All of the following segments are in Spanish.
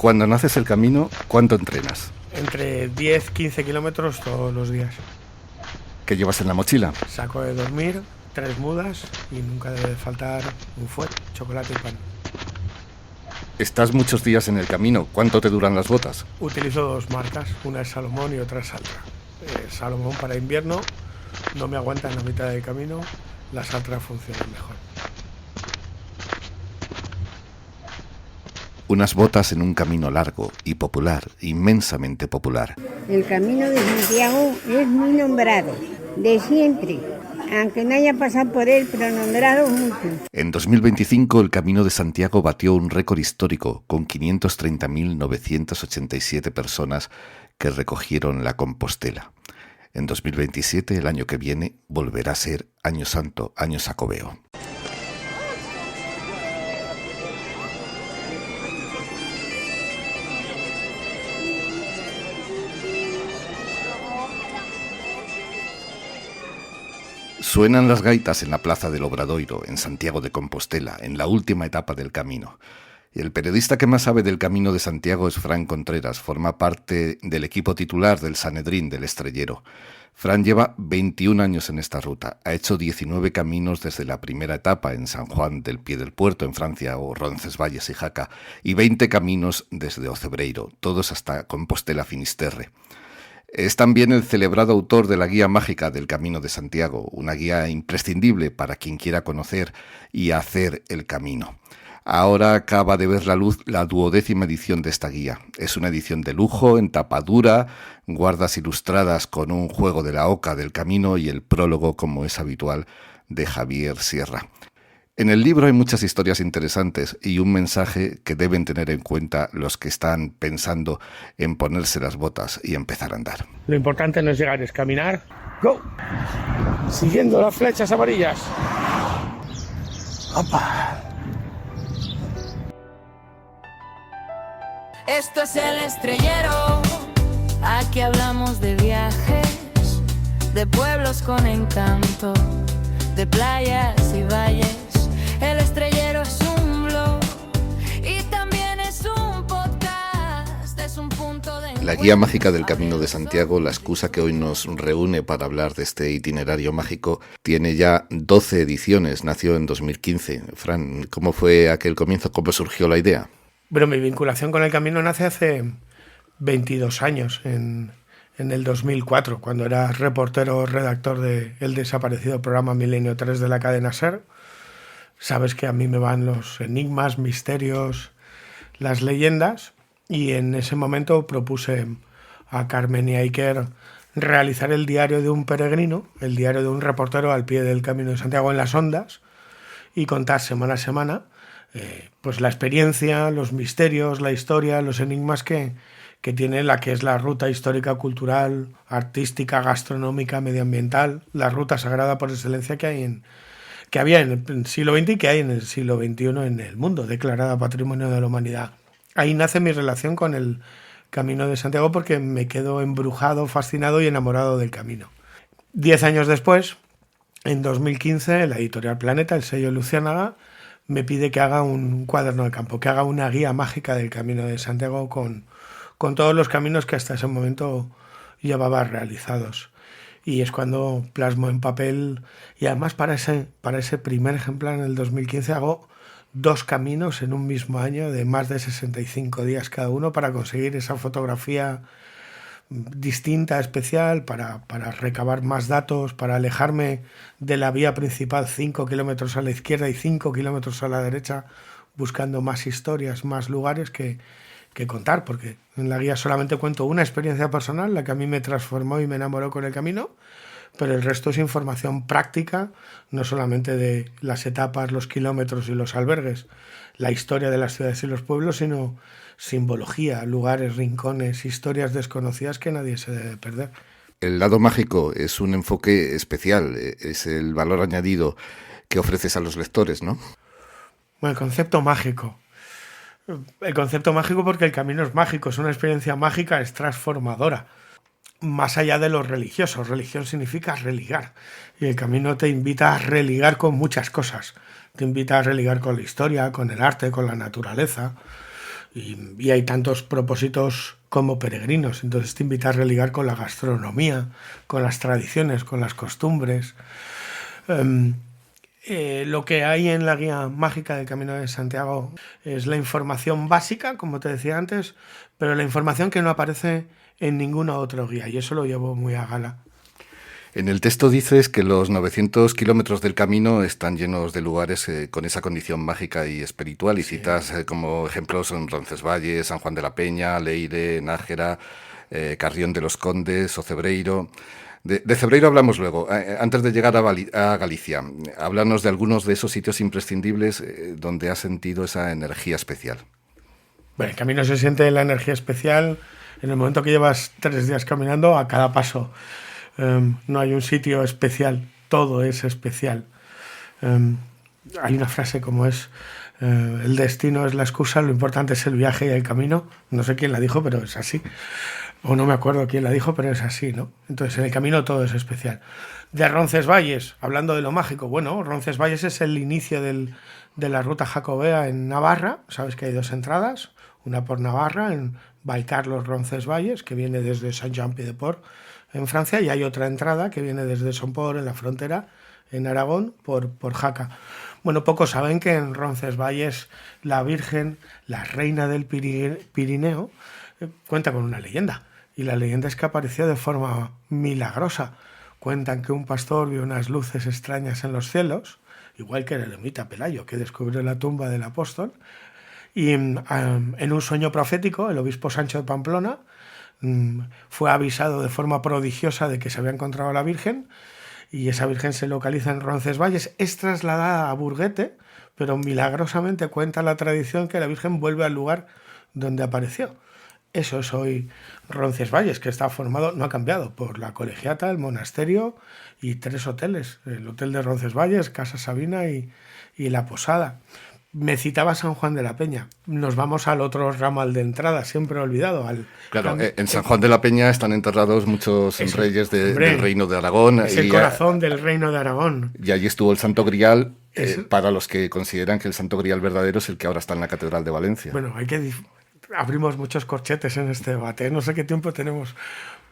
Cuando naces el camino, ¿cuánto entrenas? Entre 10-15 kilómetros todos los días. ¿Qué llevas en la mochila? Saco de dormir, 3 mudas y nunca debe faltar un fuet, chocolate y pan. Estás muchos días en el camino. ¿Cuánto te duran las botas? Utilizo 2 marcas, una es Salomón y otra es Altra. Salomón para invierno, no me aguanta en la mitad del camino, las Altra funcionan mejor. Unas botas en un camino largo y popular, inmensamente popular. El Camino de Santiago es muy nombrado, de siempre, aunque no haya pasado por él, pero nombrado mucho. En 2025 el Camino de Santiago batió un récord histórico con 530.987 personas que recogieron la Compostela. En 2027, el año que viene, volverá a ser Año Santo, Año Xacobeo. Suenan las gaitas en la Plaza del Obradoiro, en Santiago de Compostela, en la última etapa del camino. Y el periodista que más sabe del Camino de Santiago es Fran Contreras, forma parte del equipo titular del Sanedrín del Estrellero. Fran lleva 21 años en esta ruta, ha hecho 19 caminos desde la primera etapa en San Juan del Pie del Puerto, en Francia, o Roncesvalles y Jaca, y 20 caminos desde Ocebreiro, todos hasta Compostela Finisterre. Es también el celebrado autor de la Guía Mágica del Camino de Santiago, una guía imprescindible para quien quiera conocer y hacer el camino. Ahora acaba de ver la luz la 12ª edición de esta guía. Es una edición de lujo, en tapa dura, guardas ilustradas con un juego de la oca del camino y el prólogo, como es habitual, de Javier Sierra. En el libro hay muchas historias interesantes y un mensaje que deben tener en cuenta los que están pensando en ponerse las botas y empezar a andar. Lo importante no es llegar, es caminar. ¡Go! Siguiendo las flechas amarillas. ¡Opa! Esto es El Estrellero. Aquí hablamos de viajes, de pueblos con encanto, de playas y valles. El Estrellero es un blog y también es un podcast, es un punto de encuentro. La Guía Mágica del Camino de Santiago, la excusa que hoy nos reúne para hablar de este itinerario mágico, tiene ya 12 ediciones, nació en 2015. Fran, ¿cómo fue aquel comienzo? ¿Cómo surgió la idea? Bueno, mi vinculación con el camino nace hace 22 años, en el 2004, cuando era reportero redactor del desaparecido programa Milenio 3 de la cadena SER. Sabes que a mí me van los enigmas, misterios, las leyendas, y en ese momento propuse a Carmen y a Iker realizar el diario de un peregrino, el diario de un reportero al pie del Camino de Santiago en las ondas, y contar semana a semana pues la experiencia, los misterios, la historia, los enigmas que tiene la que es la ruta histórica, cultural, artística, gastronómica, medioambiental, la ruta sagrada por excelencia que había en el siglo XX y que hay en el siglo XXI en el mundo, declarada Patrimonio de la Humanidad. Ahí nace mi relación con el Camino de Santiago, porque me quedo embrujado, fascinado y enamorado del camino. 10 años después, en 2015, la editorial Planeta, el sello Luciérnaga, me pide que haga un cuaderno de campo, que haga una guía mágica del Camino de Santiago con todos los caminos que hasta ese momento llevaba realizados. Y es cuando plasmo en papel, y además para ese primer ejemplar en el 2015 hago 2 caminos en un mismo año de más de 65 días cada uno para conseguir esa fotografía distinta, especial, para recabar más datos, para alejarme de la vía principal 5 kilómetros a la izquierda y 5 kilómetros a la derecha, buscando más historias, más lugares que contar, porque en la guía solamente cuento una experiencia personal, la que a mí me transformó y me enamoró con el camino, pero el resto es información práctica, no solamente de las etapas, los kilómetros y los albergues, la historia de las ciudades y los pueblos, sino simbología, lugares, rincones, historias desconocidas que nadie se debe perder. El lado mágico es un enfoque especial, es el valor añadido que ofreces a los lectores, ¿no? Bueno, el concepto mágico porque el camino es mágico, es una experiencia mágica, es transformadora. Más allá de lo religioso, religión significa religar, y el camino te invita a religar con muchas cosas. Te invita a religar con la historia, con el arte, con la naturaleza, y hay tantos propósitos como peregrinos. Entonces te invita a religar con la gastronomía, con las tradiciones, con las costumbres. Lo que hay en la guía mágica del Camino de Santiago es la información básica, como te decía antes, pero la información que no aparece en ninguna otra guía, y eso lo llevo muy a gala. En el texto dices que los 900 kilómetros del camino están llenos de lugares con esa condición mágica y espiritual, y Sí. citas como ejemplos en Roncesvalles, San Juan de la Peña, Leire, Nájera, Carrión de los Condes o Cebreiro. De Cebreiro hablamos luego. Antes de llegar a Galicia, háblanos de algunos de esos sitios imprescindibles donde has sentido esa energía especial. Bueno, el camino se siente la energía especial en el momento que llevas 3 días caminando a cada paso. No hay un sitio especial, todo es especial. Hay una frase como es, el destino es la excusa, lo importante es el viaje y el camino. No sé quién la dijo, pero es así. O no me acuerdo quién la dijo, pero es así, ¿no? Entonces, en el camino todo es especial. De Roncesvalles, hablando de lo mágico, bueno, Roncesvalles es el inicio de la ruta jacobea en Navarra. Sabes que hay 2 entradas, una por Navarra, en Valcarlos Roncesvalles, que viene desde Saint-Jean-Pied-de-Port, en Francia, y hay otra entrada que viene desde Somport, en la frontera, en Aragón, por Jaca. Bueno, pocos saben que en Roncesvalles la Virgen, la reina del Pirineo, cuenta con una leyenda. Y la leyenda es que apareció de forma milagrosa. Cuentan que un pastor vio unas luces extrañas en los cielos, igual que el eremita Pelayo, que descubrió la tumba del apóstol, y en un sueño profético, el obispo Sancho de Pamplona fue avisado de forma prodigiosa de que se había encontrado a la Virgen, y esa Virgen se localiza en Roncesvalles, es trasladada a Burguete, pero milagrosamente cuenta la tradición que la Virgen vuelve al lugar donde apareció. Eso es hoy Roncesvalles, que está formado, no ha cambiado, por la colegiata, el monasterio y 3 hoteles. El hotel de Roncesvalles, Casa Sabina y La Posada. Me citaba San Juan de la Peña. Nos vamos al otro ramal de entrada, siempre olvidado. Claro, en San Juan de la Peña están enterrados muchos reyes del Reino de Aragón. Es el corazón del Reino de Aragón. Y allí estuvo el Santo Grial, para los que consideran que el Santo Grial verdadero es el que ahora está en la Catedral de Valencia. Bueno, abrimos muchos corchetes en este debate, no sé qué tiempo tenemos,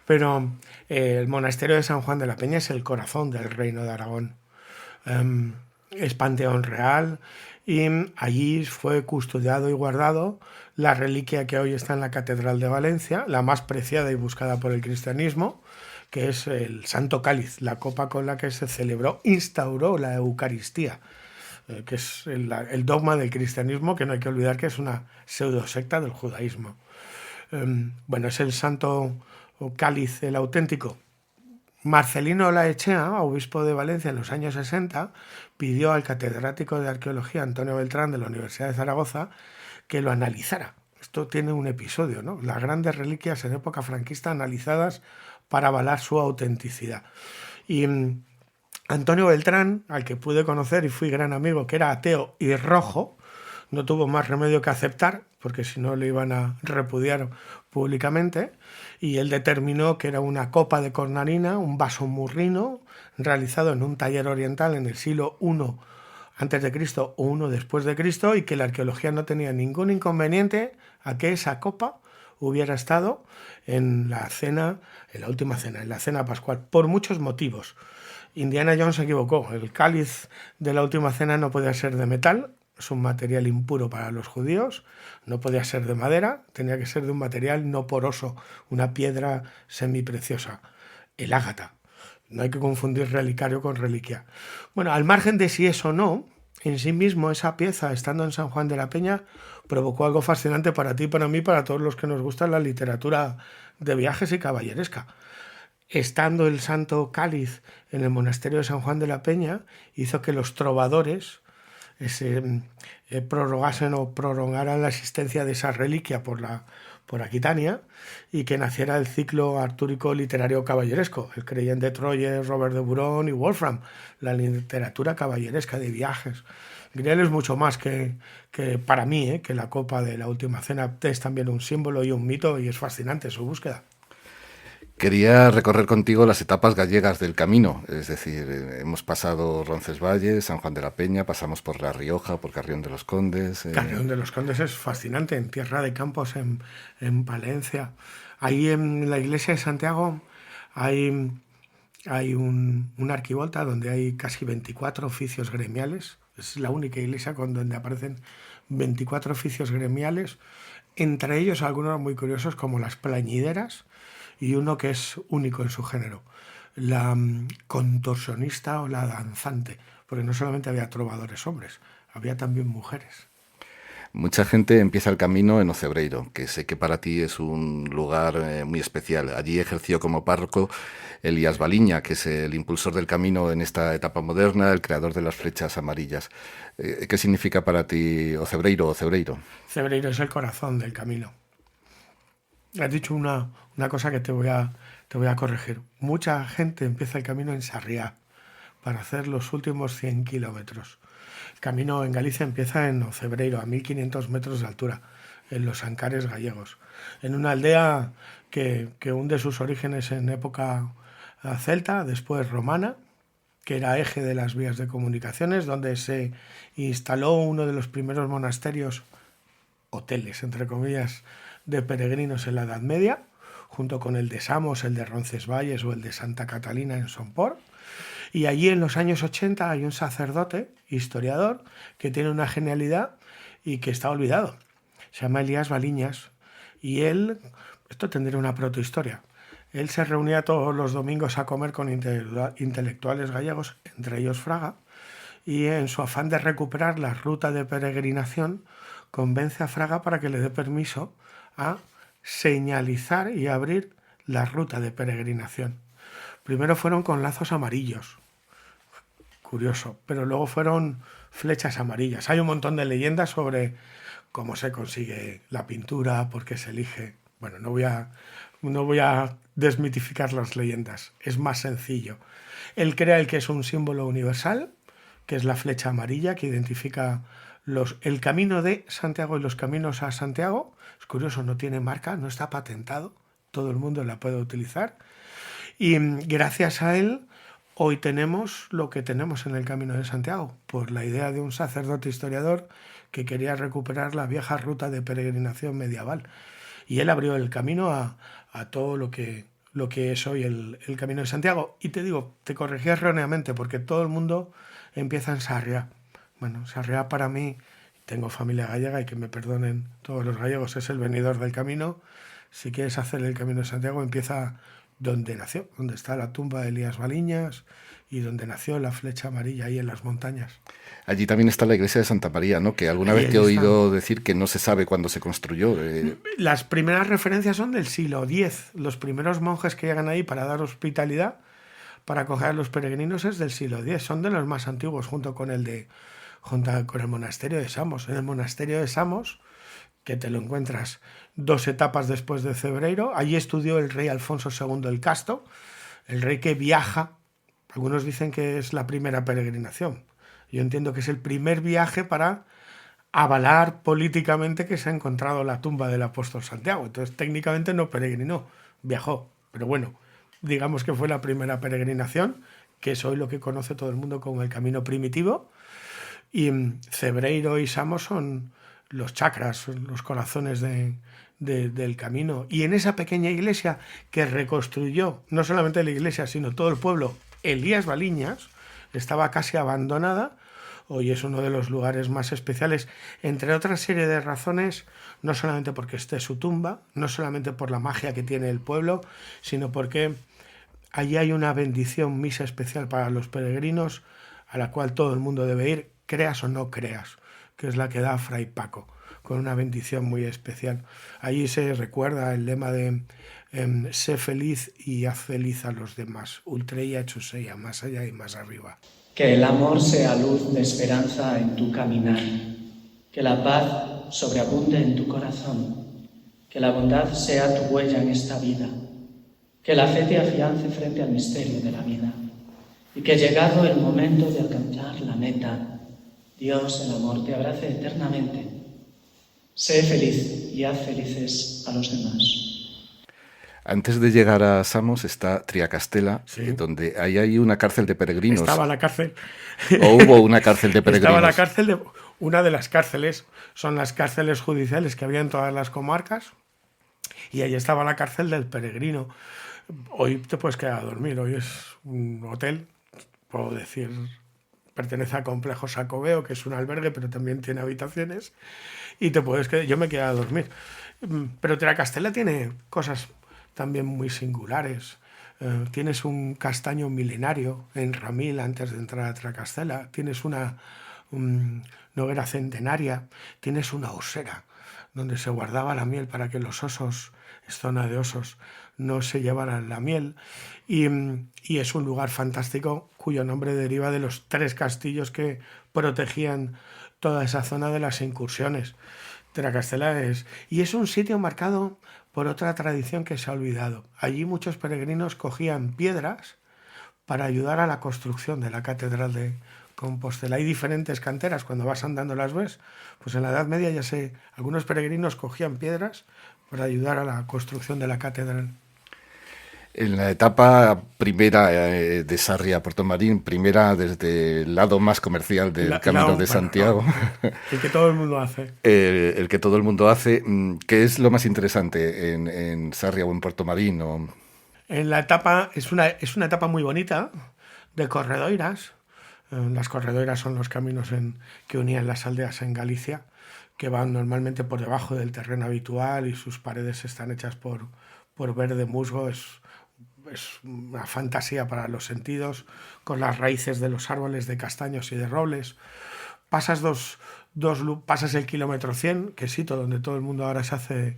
pero el monasterio de San Juan de la Peña es el corazón del Reino de Aragón. Es panteón real, y allí fue custodiado y guardado la reliquia que hoy está en la Catedral de Valencia, la más preciada y buscada por el cristianismo, que es el Santo Cáliz, la copa con la que se instauró la Eucaristía, que es el dogma del cristianismo, que no hay que olvidar que es una pseudosecta del judaísmo. Bueno, es el Santo Cáliz, el auténtico. Marcelino Laechea, obispo de Valencia en los años 60, pidió al catedrático de arqueología Antonio Beltrán de la Universidad de Zaragoza que lo analizara. Esto tiene un episodio, ¿no? Las grandes reliquias en época franquista analizadas para avalar su autenticidad. Y Antonio Beltrán, al que pude conocer y fui gran amigo, que era ateo y rojo, no tuvo más remedio que aceptar, porque si no le iban a repudiar públicamente, y él determinó que era una copa de cornalina, un vaso murrino, realizado en un taller oriental en el siglo I a.C. o I después de Cristo, y que la arqueología no tenía ningún inconveniente a que esa copa hubiera estado en la cena, en la última cena, en la cena pascual, por muchos motivos. Indiana Jones se equivocó. El cáliz de la última cena no podía ser de metal, es un material impuro para los judíos, no podía ser de madera, tenía que ser de un material no poroso, una piedra semipreciosa, el ágata. No hay que confundir relicario con reliquia. Bueno, al margen de si es o no, en sí mismo esa pieza, estando en San Juan de la Peña, provocó algo fascinante para ti, para mí, para todos los que nos gusta la literatura de viajes y caballeresca. Estando el Santo Cáliz en el monasterio de San Juan de la Peña, hizo que los trovadores prorrogasen o prolongaran la existencia de esa reliquia por Aquitania, y que naciera el ciclo artúrico literario caballeresco, el Creyent de Troyes, Robert de Buron y Wolfram, la literatura caballeresca de viajes. Grial es mucho más que para mí, que la copa de la última cena es también un símbolo y un mito, y es fascinante su búsqueda. Quería recorrer contigo las etapas gallegas del camino, es decir, hemos pasado Roncesvalles, San Juan de la Peña, pasamos por La Rioja, por Carrión de los Condes. Carrión de los Condes es fascinante, en Tierra de Campos, en Palencia. Ahí en la iglesia de Santiago hay una arquivolta donde hay casi 24 oficios gremiales. Es la única iglesia donde aparecen 24 oficios gremiales, entre ellos algunos muy curiosos como las plañideras, y uno que es único en su género, la contorsionista o la danzante, porque no solamente había trovadores hombres, había también mujeres. Mucha gente empieza el camino en Ocebreiro, que sé que para ti es un lugar muy especial. Allí ejerció como párroco Elías Baliña, que es el impulsor del camino en esta etapa moderna, el creador de las flechas amarillas. ¿Qué significa para ti Ocebreiro? Ocebreiro es el corazón del camino. Has dicho una cosa que te voy a corregir. Mucha gente empieza el camino en Sarriá para hacer los últimos 100 kilómetros. El camino en Galicia empieza en Ocebreiro, a 1500 metros de altura, en los Ancares gallegos, en una aldea que hunde sus orígenes en época celta, después romana, que era eje de las vías de comunicaciones, donde se instaló uno de los primeros monasterios, hoteles, entre comillas, de peregrinos en la Edad Media, junto con el de Samos, el de Roncesvalles o el de Santa Catalina en Somport. Y allí en los años 80 hay un sacerdote, historiador, que tiene una genialidad y que está olvidado. Se llama Elías Baliñas y él, esto tendría una protohistoria, él se reunía todos los domingos a comer con intelectuales gallegos, entre ellos Fraga, y en su afán de recuperar la ruta de peregrinación convence a Fraga para que le dé permiso a señalizar y abrir la ruta de peregrinación. Primero fueron con lazos amarillos, curioso, pero luego fueron flechas amarillas. Hay un montón de leyendas sobre cómo se consigue la pintura, por qué se elige. Bueno, no voy a desmitificar las leyendas, es más sencillo. Él crea el que es un símbolo universal, que es la flecha amarilla que identifica el camino de Santiago y los caminos a Santiago. Es curioso, no tiene marca, no está patentado, todo el mundo la puede utilizar. Y gracias a él, hoy tenemos lo que tenemos en el Camino de Santiago, por la idea de un sacerdote historiador que quería recuperar la vieja ruta de peregrinación medieval. Y él abrió el camino a todo lo que es hoy el Camino de Santiago. Y te digo, te corregí erróneamente, porque todo el mundo empieza en Sarriá. Bueno, Sarriá para mí, tengo familia gallega y que me perdonen todos los gallegos, es el venidor del camino. Si quieres hacer el Camino de Santiago, empieza donde nació, donde está la tumba de Elías Baliñas y donde nació la flecha amarilla ahí en las montañas. Allí también está la iglesia de Santa María, ¿no? Que alguna vez te he oído decir que no se sabe cuándo se construyó. Las primeras referencias son del siglo X. Los primeros monjes que llegan ahí para dar hospitalidad, para acoger a los peregrinos, es del siglo X. Son de los más antiguos, junto con el monasterio de Samos. En el monasterio de Samos, que te lo encuentras 2 etapas después de Ocebreiro, allí estudió el rey Alfonso II el Casto, el rey que viaja. Algunos dicen que es la primera peregrinación. Yo entiendo que es el primer viaje para avalar políticamente que se ha encontrado la tumba del apóstol Santiago. Entonces, técnicamente no peregrinó, viajó. Pero bueno, digamos que fue la primera peregrinación, que es hoy lo que conoce todo el mundo como el camino primitivo. Y Cebreiro y Samos son los chakras, los corazones del camino. Y en esa pequeña iglesia que reconstruyó, no solamente la iglesia, sino todo el pueblo, Elías Baliñas, estaba casi abandonada. Hoy es uno de los lugares más especiales, entre otra serie de razones, no solamente porque esté su tumba, no solamente por la magia que tiene el pueblo, sino porque allí hay una bendición, misa especial para los peregrinos, a la cual todo el mundo debe ir, creas o no creas, que es la que da Fray Paco, con una bendición muy especial. Allí se recuerda el lema de sé feliz y haz feliz a los demás, ultreia chuseia, más allá y más arriba. Que el amor sea luz de esperanza en tu caminar, que la paz sobreabunde en tu corazón, que la bondad sea tu huella en esta vida, que la fe te afiance frente al misterio de la vida, y que llegado el momento de alcanzar la meta, Dios, el amor, te abrace eternamente. Sé feliz y haz felices a los demás. Antes de llegar a Samos está Triacastela, Sí. donde ahí hay una cárcel de peregrinos. Estaba la cárcel. ¿O hubo una cárcel de peregrinos? Estaba la cárcel de... Una de las cárceles, son las cárceles judiciales que había en todas las comarcas, y ahí estaba la cárcel del peregrino. Hoy te puedes quedar a dormir, hoy es un hotel, puedo decir, pertenece al complejo Sacobeo, que es un albergue, pero también tiene habitaciones, y te puedes quedar, yo me quedé a dormir. Pero Triacastela tiene cosas también muy singulares. Tienes un castaño milenario en Ramil antes de entrar a Triacastela, tienes una hoguera centenaria, tienes una osera donde se guardaba la miel para que los osos, es zona de osos, no se llevaran la miel, y es un lugar fantástico cuyo nombre deriva de los 3 castillos que protegían toda esa zona de las incursiones. Triacastela y es un sitio marcado por otra tradición que se ha olvidado. Allí muchos peregrinos cogían piedras para ayudar a la construcción de la catedral de Compostela. Hay diferentes canteras, cuando vas andando las ves, pues en la Edad Media algunos peregrinos cogían piedras para ayudar a la construcción de la catedral. En la etapa primera de Sarria a Puerto Marín, primera desde el lado más comercial del Camino de Santiago. El que todo el mundo hace. El que todo el mundo hace. ¿Qué es lo más interesante en Sarria o en Puerto Marín? En la etapa, es una etapa muy bonita de corredoiras. Las corredoiras son los caminos que unían las aldeas en Galicia, que van normalmente por debajo del terreno habitual y sus paredes están hechas por verde musgo. Es una fantasía para los sentidos, con las raíces de los árboles de castaños y de robles. Pasas pasas el kilómetro 100, que es sitio donde todo el mundo ahora se hace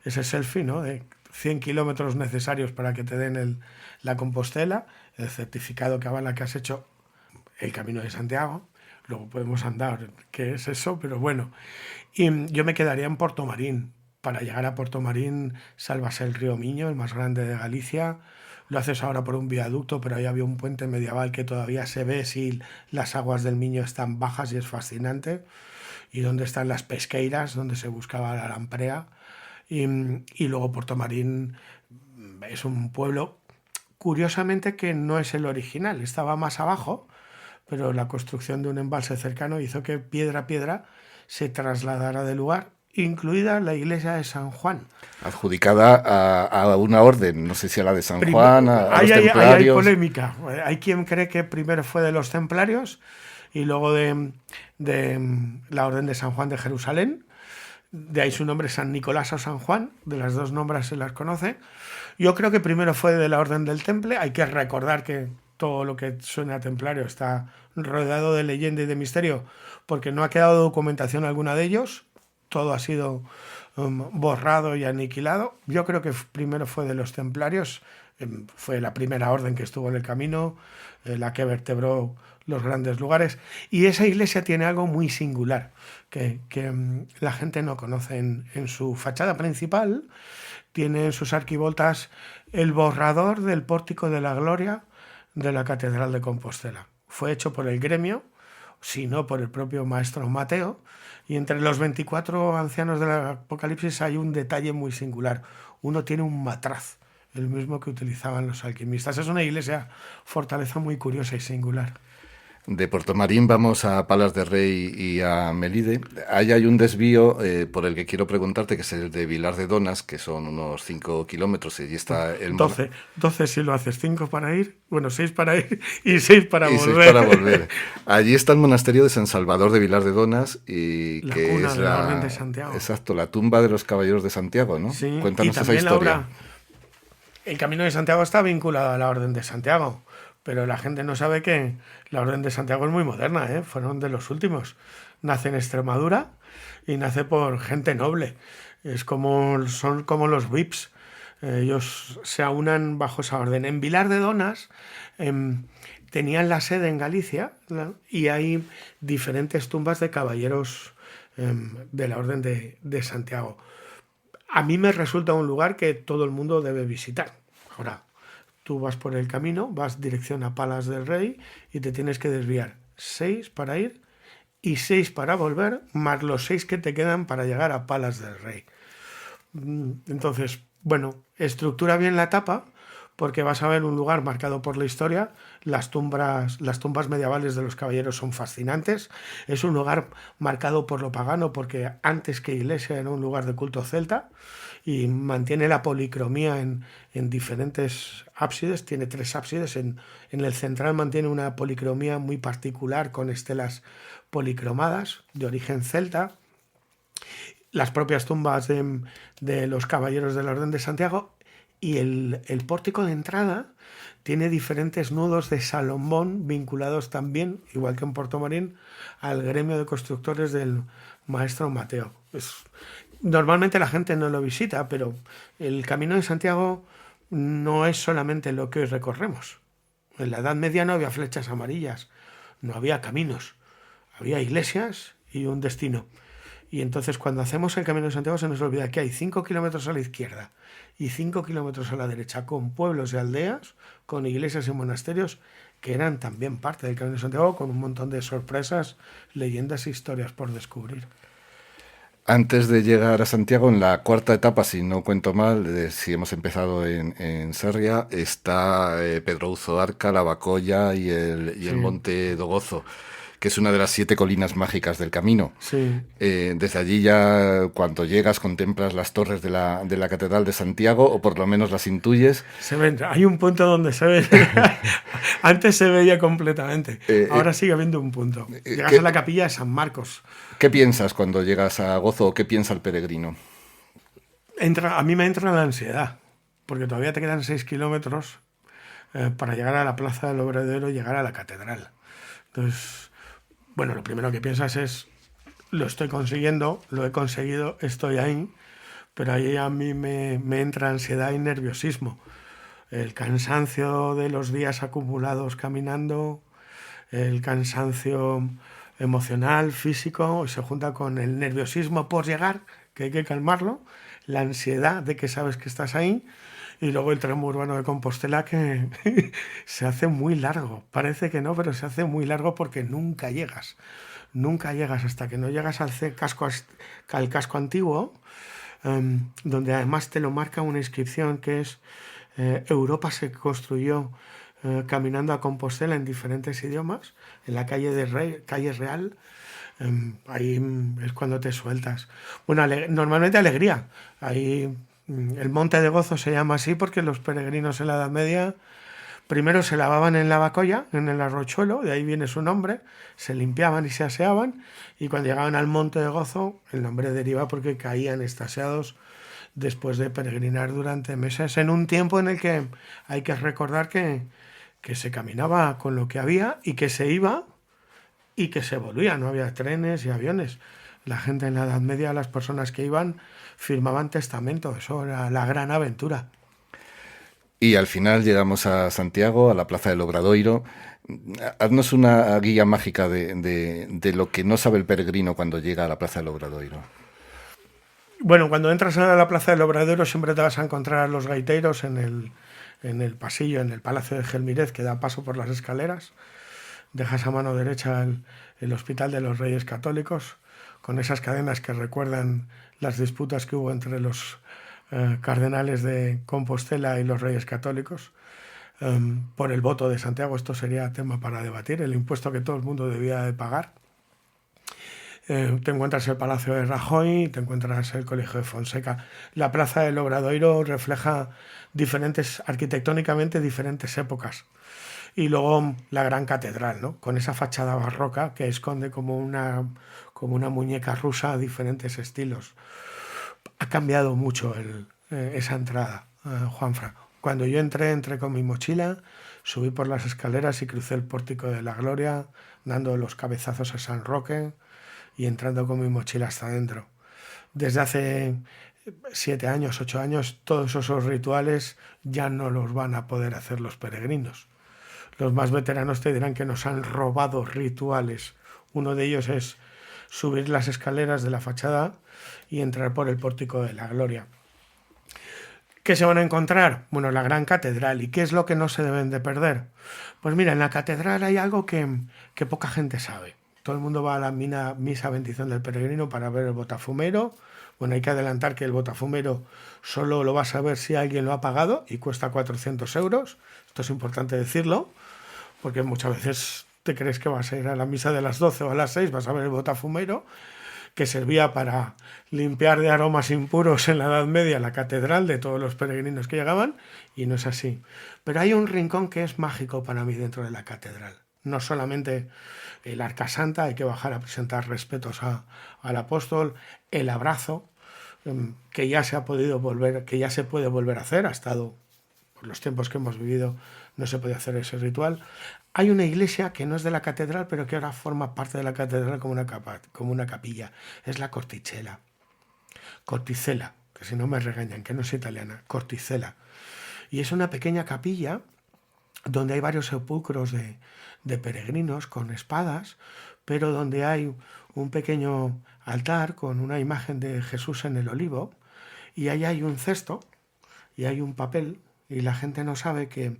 ese selfie, ¿no? De 100 kilómetros necesarios para que te den la Compostela, el certificado que avala que has hecho el Camino de Santiago. Luego podemos andar, ¿qué es eso? Pero bueno, y yo me quedaría en Puerto Marín. Para llegar a Puerto Marín salvas el río Miño, el más grande de Galicia. Lo haces ahora por un viaducto, pero ahí había un puente medieval que todavía se ve si las aguas del Miño están bajas y es fascinante. Y donde están las pesqueiras, donde se buscaba la lamprea. Y luego Puerto Marín es un pueblo, curiosamente, que no es el original, estaba más abajo, pero la construcción de un embalse cercano hizo que piedra a piedra se trasladara del lugar, incluida la iglesia de San Juan. Adjudicada a una orden, no sé si a la de San Juan, a los templarios. Hay polémica. Hay quien cree que primero fue de los templarios y luego de la orden de San Juan de Jerusalén. De ahí su nombre, San Nicolás o San Juan, de las dos nombres se las conoce. Yo creo que primero fue de la Orden del Temple. Hay que recordar que todo lo que suena a templario está rodeado de leyenda y de misterio, porque no ha quedado documentación alguna de ellos. Todo ha sido borrado y aniquilado. Yo creo que primero fue de los templarios. Fue la primera orden que estuvo en el camino, la que vertebró los grandes lugares. Y esa iglesia tiene algo muy singular que la gente no conoce. En su fachada principal tiene en sus arquivoltas el borrador del Pórtico de la Gloria de la Catedral de Compostela. Fue hecho por el gremio, si no por el propio maestro Mateo, y entre los 24 ancianos del Apocalipsis hay un detalle muy singular. Uno tiene un matraz, el mismo que utilizaban los alquimistas. Es una iglesia fortaleza muy curiosa y singular. De Puerto Marín vamos a Palas de Rey y a Melide. Ahí hay un desvío por el que quiero preguntarte, que es el de Vilar de Donas, que son unos 5 kilómetros. Y está el 12 si lo haces, 5 para ir, 6 para ir y 6 para volver. 6 para volver. Allí está el monasterio de San Salvador de Vilar de Donas, y la que cuna es de la Orden de Santiago. Exacto, la tumba de los caballeros de Santiago, ¿no? Sí, cuéntanos y esa historia. El Camino de Santiago está vinculado a la Orden de Santiago, pero la gente no sabe que la Orden de Santiago es muy moderna, fueron de los últimos. Nace en Extremadura y nace por gente noble. Son como los VIPs. Ellos se aunan bajo esa orden. En Vilar de Donas tenían la sede en Galicia, ¿no? Y hay diferentes tumbas de caballeros de la Orden de Santiago. A mí me resulta un lugar que todo el mundo debe visitar. Ahora, tú vas por el camino, vas dirección a Palas del Rey y te tienes que desviar 6 para ir y 6 para volver, más los 6 que te quedan para llegar a Palas del Rey. Entonces, Bueno, estructura bien la etapa porque vas a ver un lugar marcado por la historia. Las tumbas medievales de los caballeros son fascinantes. Es un lugar marcado por lo pagano porque antes que iglesia era un lugar de culto celta y mantiene la policromía en diferentes ábsides. Tiene 3 ábsides. En el central mantiene una policromía muy particular con estelas policromadas de origen celta. Las propias tumbas de los caballeros de la Orden de Santiago y el pórtico de entrada tiene diferentes nudos de Salomón vinculados también, igual que en Portomarín, al gremio de constructores del maestro Mateo. Normalmente la gente no lo visita, pero el Camino de Santiago no es solamente lo que hoy recorremos. En la Edad Media no había flechas amarillas, no había caminos, había iglesias y un destino. Y entonces cuando hacemos el Camino de Santiago se nos olvida que hay 5 kilómetros a la izquierda y 5 kilómetros a la derecha con pueblos y aldeas, con iglesias y monasterios que eran también parte del Camino de Santiago, con un montón de sorpresas, leyendas e historias por descubrir. Antes de llegar a Santiago, en la cuarta etapa, si no cuento mal, si hemos empezado en Sarria, está Pedro Uzo Arca, la Bacolla y el Monte do Gozo, que es una de las 7 colinas mágicas del camino. Sí. Desde allí ya, cuando llegas, contemplas las torres de la Catedral de Santiago, o por lo menos las intuyes. Se ven, hay un punto donde se ve. Antes se veía completamente. Ahora sigue habiendo un punto. Llegas a la capilla de San Marcos. ¿Qué piensas cuando llegas a Gozo o qué piensa el peregrino? A mí me entra la ansiedad, porque todavía te quedan 6 kilómetros para llegar a la Plaza del Obradoiro y llegar a la catedral. Entonces, bueno, lo primero que piensas es, lo estoy consiguiendo, lo he conseguido, estoy ahí, pero ahí a mí me entra ansiedad y nerviosismo. El cansancio de los días acumulados caminando, el cansancio emocional, físico, se junta con el nerviosismo por llegar, que hay que calmarlo, la ansiedad de que sabes que estás ahí, y luego el tramo urbano de Compostela que se hace muy largo. Parece que no, pero se hace muy largo porque nunca llegas. Nunca llegas hasta que no llegas al casco antiguo, donde además te lo marca una inscripción que es Europa se construyó caminando a Compostela en diferentes idiomas, en la calle Real. Ahí es cuando te sueltas. Bueno, normalmente alegría. Ahí el Monte de Gozo se llama así porque los peregrinos en la Edad Media primero se lavaban en la Bacolla, en el arrochuelo, de ahí viene su nombre, se limpiaban y se aseaban, y cuando llegaban al Monte de Gozo, el nombre deriva porque caían extasiados después de peregrinar durante meses, en un tiempo en el que hay que recordar que se caminaba con lo que había y que se iba y que se volvía, no había trenes y aviones. La gente en la Edad Media, las personas que iban, firmaban testamento, eso era la gran aventura. Y al final llegamos a Santiago, a la Plaza del Obradoiro. Haznos una guía mágica de lo que no sabe el peregrino cuando llega a la Plaza del Obradoiro. Bueno, cuando entras a la Plaza del Obradoiro siempre te vas a encontrar a los gaiteros en el pasillo, en el Palacio de Gelmirez, que da paso por las escaleras. Dejas a mano derecha el Hospital de los Reyes Católicos, con esas cadenas que recuerdan las disputas que hubo entre los cardenales de Compostela y los Reyes Católicos por el voto de Santiago. Esto sería tema para debatir, el impuesto que todo el mundo debía de pagar. Te encuentras el Palacio de Rajoy, te encuentras el Colegio de Fonseca. La Plaza del Obradoiro refleja arquitectónicamente diferentes épocas. Y luego la gran catedral, ¿no? Con esa fachada barroca que esconde como una muñeca rusa diferentes estilos. Ha cambiado mucho esa entrada, Juanfran. Cuando yo entré con mi mochila, subí por las escaleras y crucé el Pórtico de la Gloria, dando los cabezazos a San Roque y entrando con mi mochila hasta adentro. Desde hace 7 años, 8 años, todos esos rituales ya no los van a poder hacer los peregrinos. Los más veteranos te dirán que nos han robado rituales. Uno de ellos es subir las escaleras de la fachada y entrar por el Pórtico de la Gloria. ¿Qué se van a encontrar? Bueno, la gran catedral. ¿Y qué es lo que no se deben de perder? Pues mira, en la catedral hay algo que poca gente sabe. Todo el mundo va a la misa bendición del peregrino para ver el Botafumero, Bueno, hay que adelantar que el botafumero solo lo vas a ver si alguien lo ha pagado y cuesta 400 euros. Esto es importante decirlo, porque muchas veces te crees que vas a ir a la misa de las 12 o a las 6, vas a ver el botafumero, que servía para limpiar de aromas impuros en la Edad Media la catedral de todos los peregrinos que llegaban, y no es así. Pero hay un rincón que es mágico para mí dentro de la catedral. No solamente el Arca Santa, hay que bajar a presentar respetos al apóstol, el abrazo, que ya se puede volver a hacer, ha estado, por los tiempos que hemos vivido, no se puede hacer ese ritual. Hay una iglesia que no es de la catedral, pero que ahora forma parte de la catedral como una capilla. Es la Corticella. Corticella, que si no me regañan, que no es italiana, Corticella. Y es una pequeña capilla donde hay varios sepulcros de peregrinos con espadas, pero donde hay un pequeño altar con una imagen de Jesús en el olivo, y ahí hay un cesto y hay un papel, y la gente no sabe que,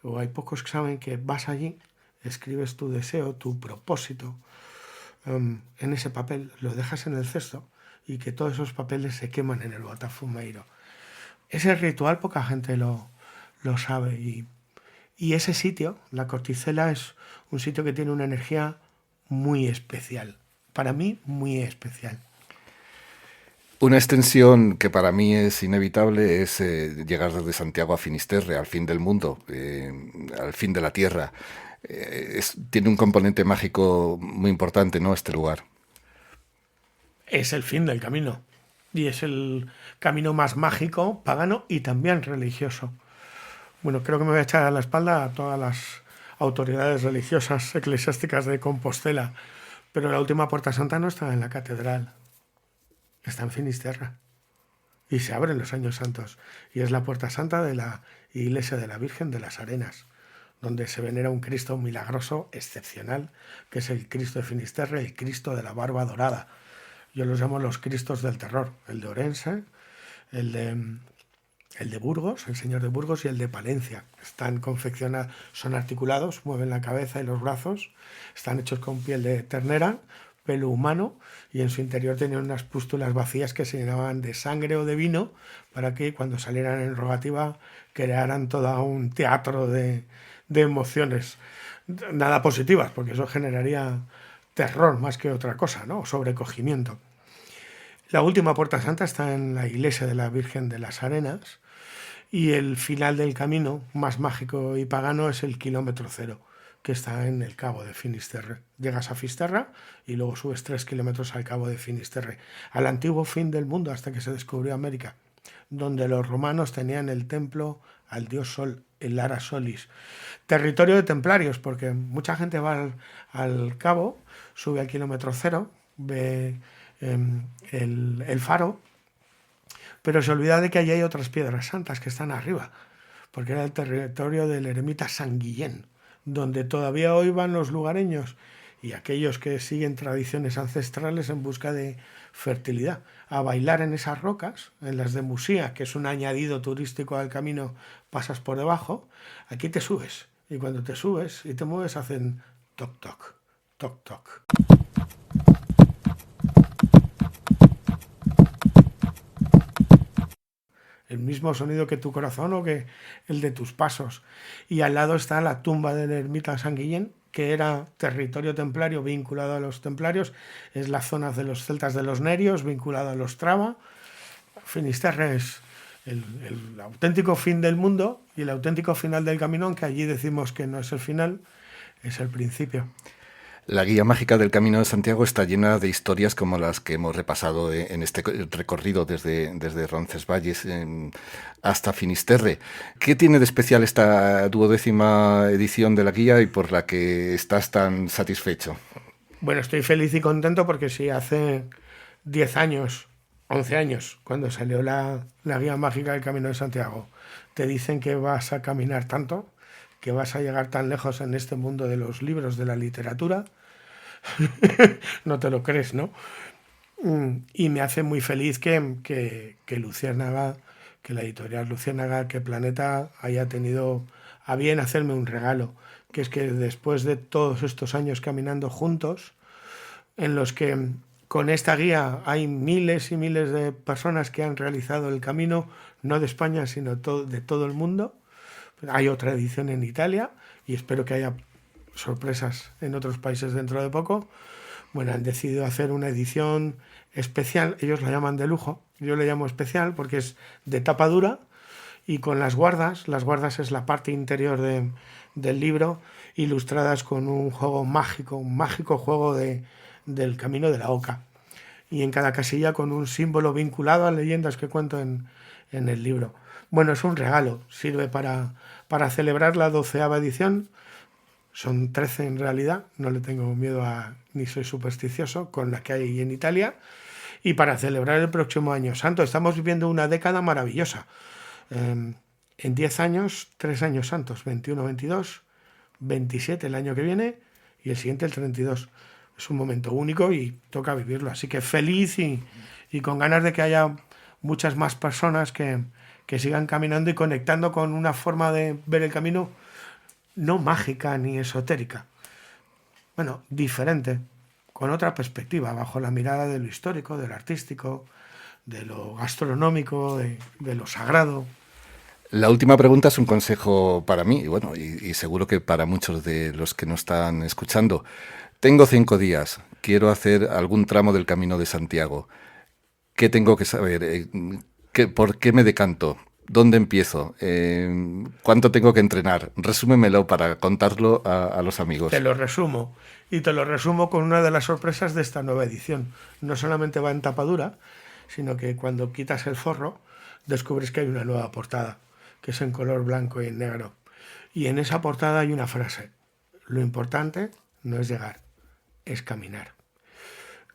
o hay pocos que saben que vas allí, escribes tu deseo, tu propósito en ese papel, lo dejas en el cesto y que todos esos papeles se queman en el botafumeiro. Ese ritual poca gente lo sabe, y ese sitio, la Corticella, es un sitio que tiene una energía muy especial, para mí muy especial. Una extensión que para mí es inevitable es llegar desde Santiago a Finisterre, al fin del mundo, al fin de la tierra. Tiene un componente mágico muy importante, ¿no?, este lugar. Es el fin del camino, y es el camino más mágico, pagano y también religioso. Bueno, creo que me voy a echar a la espalda a todas las autoridades religiosas eclesiásticas de Compostela, pero la última Puerta Santa no está en la catedral, está en Finisterre, y se abre en los años santos, y es la Puerta Santa de la Iglesia de la Virgen de las Arenas, donde se venera un Cristo milagroso, excepcional, que es el Cristo de Finisterre, el Cristo de la barba dorada. Yo los llamo los Cristos del terror, el de Orense, el de Burgos, el Señor de Burgos, y el de Palencia. Están confeccionados, son articulados, mueven la cabeza y los brazos, están hechos con piel de ternera, pelo humano, y en su interior tenían unas pústulas vacías que se llenaban de sangre o de vino para que cuando salieran en rogativa crearan todo un teatro de emociones, nada positivas, porque eso generaría terror más que otra cosa, ¿no? Sobrecogimiento. La última Puerta Santa está en la Iglesia de la Virgen de las Arenas, y el final del camino más mágico y pagano es el kilómetro cero, que está en el Cabo de Finisterre. Llegas a Fisterra y luego subes 3 kilómetros al Cabo de Finisterre, al antiguo fin del mundo hasta que se descubrió América, donde los romanos tenían el templo al dios Sol, el Ara Solis. Territorio de templarios, porque mucha gente va al Cabo, sube al kilómetro cero, ve el faro, pero se olvida de que allí hay otras piedras santas que están arriba, porque era el territorio del eremita San Guillén, donde todavía hoy van los lugareños y aquellos que siguen tradiciones ancestrales en busca de fertilidad, a bailar en esas rocas, en las de Musía, que es un añadido turístico al camino, pasas por debajo, aquí te subes, y cuando te subes y te mueves hacen toc toc, toc toc. El mismo sonido que tu corazón o que el de tus pasos. Y al lado está la tumba del ermita San Guillén, que era territorio templario vinculado a los templarios, es la zona de los celtas de los Nerios, vinculado a los Traba. Finisterre es el auténtico fin del mundo y el auténtico final del camino, aunque allí decimos que no es el final, es el principio. La guía mágica del Camino de Santiago está llena de historias como las que hemos repasado en este recorrido desde Roncesvalles hasta Finisterre. ¿Qué tiene de especial esta 12ª edición de la guía y por la que estás tan satisfecho? Bueno, estoy feliz y contento porque si hace 10 años, 11 años, cuando salió la guía mágica del Camino de Santiago, te dicen que vas a caminar tanto, que vas a llegar tan lejos en este mundo de los libros, de la literatura, no te lo crees, ¿no? Y me hace muy feliz que Luciérnaga, que la editorial Luciérnaga, que Planeta haya tenido a bien hacerme un regalo, que es que después de todos estos años caminando juntos, en los que Con esta guía hay miles y miles de personas que han realizado el camino, no de España, sino de todo el mundo. Hay otra edición en Italia y espero que haya sorpresas en otros países dentro de poco. Bueno, han decidido hacer una edición especial, ellos la llaman de lujo, yo le llamo especial porque es de tapa dura y con las guardas es la parte interior del libro, ilustradas con un juego mágico, un mágico juego del Camino de la Oca. Y en cada casilla con un símbolo vinculado a leyendas que cuento en el libro. Bueno, es un regalo, sirve para celebrar la 12ª edición. Son 13 en realidad, no le tengo miedo ni soy supersticioso con la que hay en Italia. Y para celebrar el próximo Año Santo, estamos viviendo una década maravillosa. En 10 años, 3 años santos, 21, 22, 27 el año que viene y el siguiente el 32. Es un momento único y toca vivirlo. Así que feliz y con ganas de que haya muchas más personas que sigan caminando y conectando con una forma de ver el camino no mágica ni esotérica. Bueno, diferente, con otra perspectiva, bajo la mirada de lo histórico, de lo artístico, de lo gastronómico, de lo sagrado. La última pregunta es un consejo para mí, y seguro que para muchos de los que nos están escuchando. Tengo 5 días, quiero hacer algún tramo del Camino de Santiago. ¿Qué tengo que saber? ¿Por qué me decanto? ¿Dónde empiezo? ¿Cuánto tengo que entrenar? Resúmemelo para contarlo a los amigos. Te lo resumo. Y te lo resumo con una de las sorpresas de esta nueva edición. No solamente va en tapa dura, sino que cuando quitas el forro descubres que hay una nueva portada, que es en color blanco y en negro. Y en esa portada hay una frase. Lo importante no es llegar, es caminar.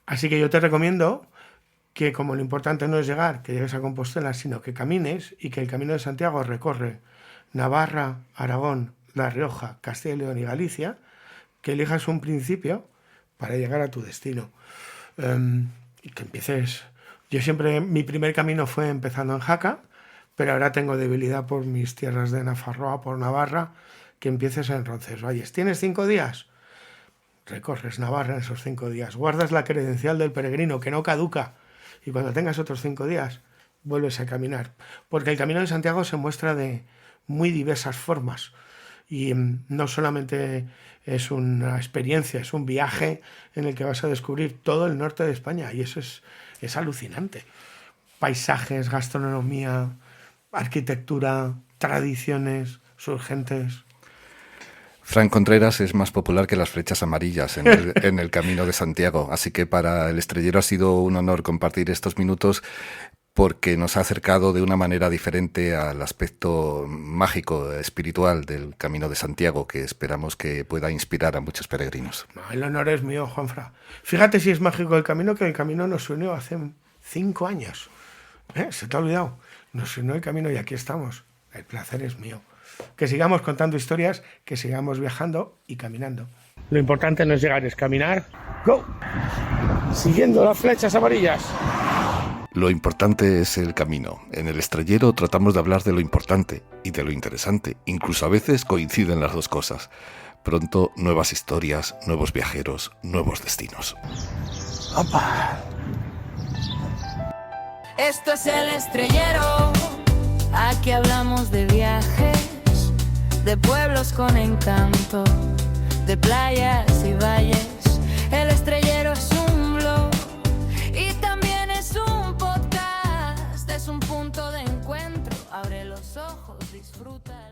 Así que yo te recomiendo que como lo importante no es llegar, que llegues a Compostela, sino que camines y que el Camino de Santiago recorre Navarra, Aragón, La Rioja, Castilla y León y Galicia, que elijas un principio para llegar a tu destino. Y que empieces... mi primer camino fue empezando en Jaca, pero ahora tengo debilidad por mis tierras de Nafarroa, por Navarra, que empieces en Roncesvalles. ¿Tienes 5 días? Recorres Navarra en esos 5 días. Guardas la credencial del peregrino, que no caduca. Y cuando tengas otros 5 días, vuelves a caminar. Porque el Camino de Santiago se muestra de muy diversas formas. Y no solamente es una experiencia, es un viaje en el que vas a descubrir todo el norte de España. Y eso es alucinante. Paisajes, gastronomía, arquitectura, tradiciones, surgentes. Fran Contreras es más popular que las flechas amarillas en el Camino de Santiago, así que para El Estrellero ha sido un honor compartir estos minutos porque nos ha acercado de una manera diferente al aspecto mágico, espiritual del Camino de Santiago, que esperamos que pueda inspirar a muchos peregrinos. El honor es mío, Juanfra. Fíjate si es mágico el camino, que el camino nos unió hace 5 años. Se te ha olvidado. Nos unió el camino y aquí estamos. El placer es mío. Que sigamos contando historias, que sigamos viajando y caminando. Lo importante no es llegar, es caminar. ¡Go! Siguiendo las flechas amarillas. Lo importante es el camino. En El Estrellero tratamos de hablar de lo importante y de lo interesante. Incluso a veces coinciden las dos cosas. Pronto, nuevas historias, nuevos viajeros, nuevos destinos. ¡Opa! Esto es El Estrellero. Aquí hablamos de viajes, de pueblos con encanto, de playas y valles. El Estrellero es un blog y también es un podcast. Es un punto de encuentro. Abre los ojos, disfruta.